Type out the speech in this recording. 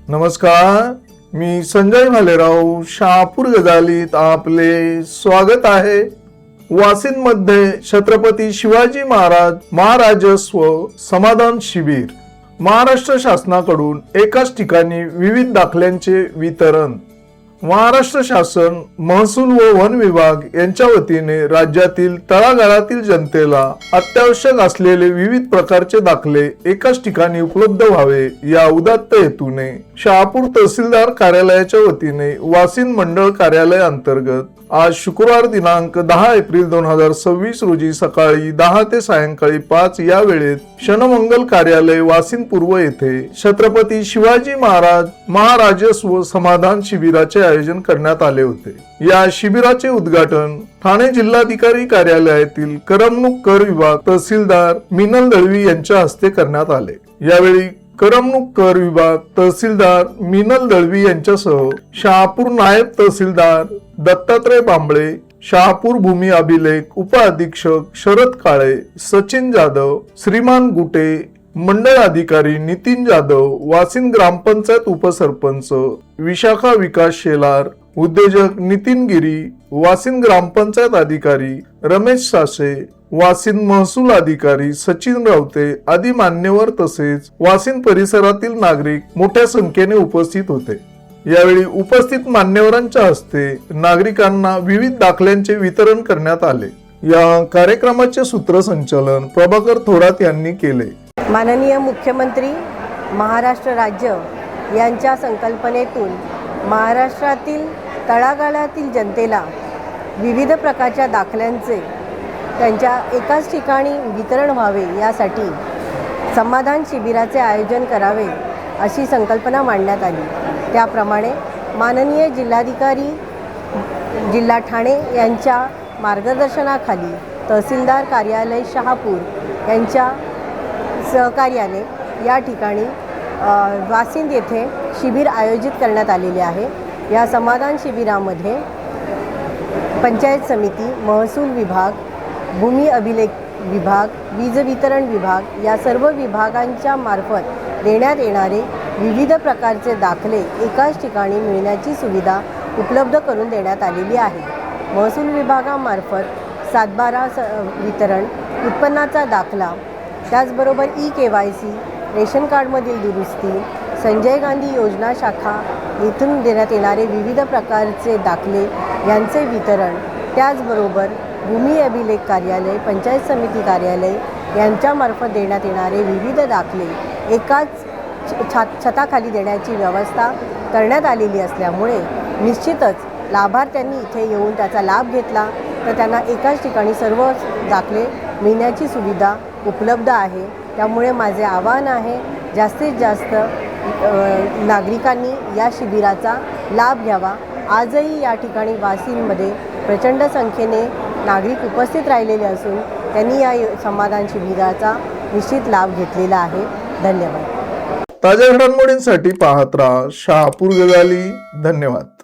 नमस्कार, मी संजय भालेराव शहापूर गजालीत आपले स्वागत आहे। वाशिममध्ये छत्रपती शिवाजी महाराज महाराजस्व समाधान शिबिर महाराष्ट्र शासनाकडून एकाच ठिकाणी विविध दाखल्यांचे वितरण। महाराष्ट्र शासन महसूल व वन विभाग यांच्या वतीने राज्यातील तळागाळातील जनतेला अत्यावश्यक असलेले विविध प्रकारचे दाखले एकाच ठिकाणी उपलब्ध व्हावे या उदात्त हेतूने शहापूर तहसीलदार कार्यालयाच्या वतीने वाशिम मंडळ कार्यालय अंतर्गत आज शुक्रवार दिनांक 10 एप्रिल 2026 रोजी सकाळी 10 ते सायंकाळी 5 या वेळेत क्षणमंगल कार्यालय वाशिम पूर्व येथे छत्रपती शिवाजी महाराज महाराजस्व समाधान शिबिराचे आयोजन करण्यात आले होते। या शिबिराचे उद्घाटन ठाणे जिल्हाधिकारी कार्यालयातील करमणूक कर विभाग तहसीलदार मिनल दळवी यांच्या हस्ते करण्यात आले। यावेळी करमणूक कर विभाग तहसीलदार मिनल दळवी यांच्यासह शहापूर नायब तहसीलदार दत्तात्रय बांबळे, शहापूर भूमी अभिलेख उप अधीक्षक शरद काळे, सचिन जाधव, श्रीमान गुटे, मंडळ अधिकारी नितीन जाधव, वाशिम ग्रामपंचायत उपसरपंच विशाखा विकास शेलार, उद्योजक नितीन गिरी, वाशिम ग्रामपंचायत अधिकारी रमेश सासे, वाशिम महसूल अधिकारी सचिन रावते आदी मान्यवर तसेच वाशिम परिसरातील नागरिक मोठ्या संख्येने उपस्थित होते। यावेळी उपस्थित मान्यवरांच्या हस्ते नागरिकांना विविध दाखल्यांचे वितरण करण्यात आले। या कार्यक्रमाचे सूत्रसंचालन प्रभाकर थोरात यांनी केले। माननीय मुख्यमंत्री महाराष्ट्र राज्य यांच्या संकल्पनेतून महाराष्ट्रातील तळागाळातील जनतेला विविध प्रकारच्या दाखल्यांचे त्यांच्या एकाच ठिकाणी वितरण व्हावे यासाठी समाधान शिबिराचे आयोजन करावे अशी संकल्पना मांडण्यात आली। त्याप्रमाणे माननीय जिल्हाधिकारी जिल्हा ठाणे यांच्या मार्गदर्शनाखाली तहसीलदार कार्यालय शहापूर यांच्या सहकार्याने या ठिकाणी वाशिम येथे शिबिर आयोजित करण्यात आलेले आहे। या समाधान शिबिरामध्ये पंचायत समिती, महसूल विभाग, भूमी अभिलेख विभाग, वीज वितरण विभाग या सर्व विभागांच्या मार्फत देण्यात येणारे विविध प्रकारचे दाखले एकाच ठिकाणी मिळण्याची सुविधा उपलब्ध करून देण्यात आलेली आहे। महसूल विभागामार्फत 7/12 वितरण, उत्पन्नाचा दाखला, त्याचबरोबर KYC, रेशन कार्डमधील दुरुस्ती, संजय गांधी योजना शाखा येथून देण्यात येणारे विविध प्रकारचे दाखले यांचे वितरण, त्याचबरोबर भूमी अभिलेख कार्यालय, पंचायत समिती कार्यालय यांच्यामार्फत देण्यात येणारे विविध दाखले एकाच छताखाली देण्याची व्यवस्था करण्यात आलेली असल्यामुळे निश्चितच लाभार्थ्यांनी इथे येऊन त्याचा लाभ घेतला तर त्यांना एकाच ठिकाणी सर्व दाखले मिळण्याची सुविधा उपलब्ध आहे। त्यामुळे माझे आवाहन आहे, जास्तीत जास्त नागरिकांनी या शिबिराचा लाभ घ्यावा। आजही या ठिकाणी वाशिममध्ये प्रचंड संख्येने नागरिक उपस्थित राहिलेले असून त्यांनी या समाधान शिबिराचा निश्चित लाभ घेतलेला आहे। धन्यवाद। ताज्या घडामोडींसाठी पाहत राहा शहापूर गजाली। धन्यवाद।